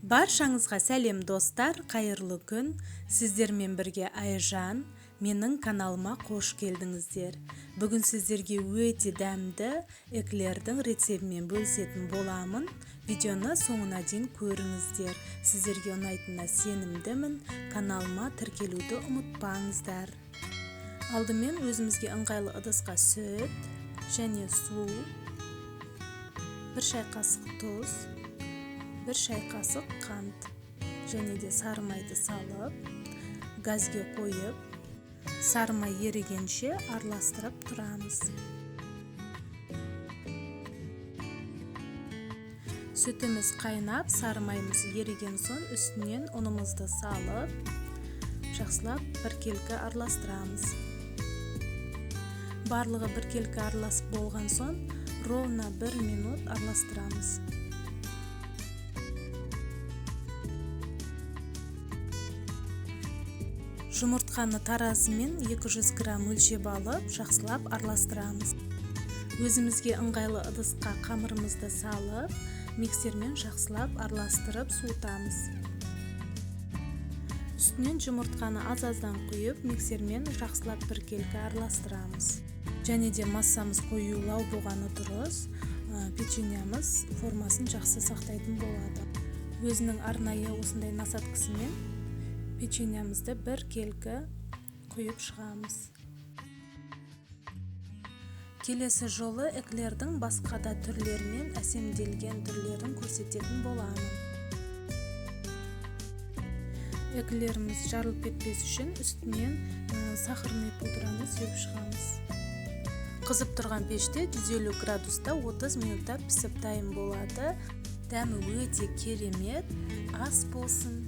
Баршаңызға сәлем достар, қайырлы күн. Сіздермен бірге Айжан. Менің каналыма қош келдіңіздер. Бүгін сіздерге өте дәмді эклердің рецептімен бөлісетін боламын. Видеоны соңына дейін көріңіздер. Сіздерге ұнайтынына сенімдімін. Каналыма тіркелуді ұмытпаңыздар. Алдымен өзімізге ыңғайлы ыдысқа сүт және су, 1 шай қасық тұз, 1 шай қасық қант және де сары майды салып, газге қойып, сары май ерігенше араластырып тұрамыз. Сүтіміз қайнап, сары майымыз еріген соң үстінен ұнымызды салып, жақсылап біркелкі араластырамыз. Барлығы біркелкі араласып болған соң ровно 1 минут араластырамыз. Жұмыртқаны таразымен 200 грамм өлшеп алып, жақсылап араластырамыз. Өзімізге ыңғайлы ыдысқа қамырымызды салып, миксермен жақсылап араластырып суытамыз. Үстінен жұмыртқаны аз-аздан құйып, миксермен жақсылап біркелкі араластырамыз. Және де массамыз қоюлау болғаны дұрыс, печеньямыз формасын жақсы сақтайтын болады. Өзінің арнайы осындай насаткасымен печеньямызды біркелкі құйып шығамыз. Келесі жолы эклердің басқа да түрлерімен әсемделген түрлерін көрсететін боламын. Эклеріміз жарылып кетпес үшін үстінен сахарный пудраны сеуіп шығамыз. Қызып тұрған пеште 150 градуста 30 минутта пісіп дайын болады. Дәмі өте керемет, ас болсын.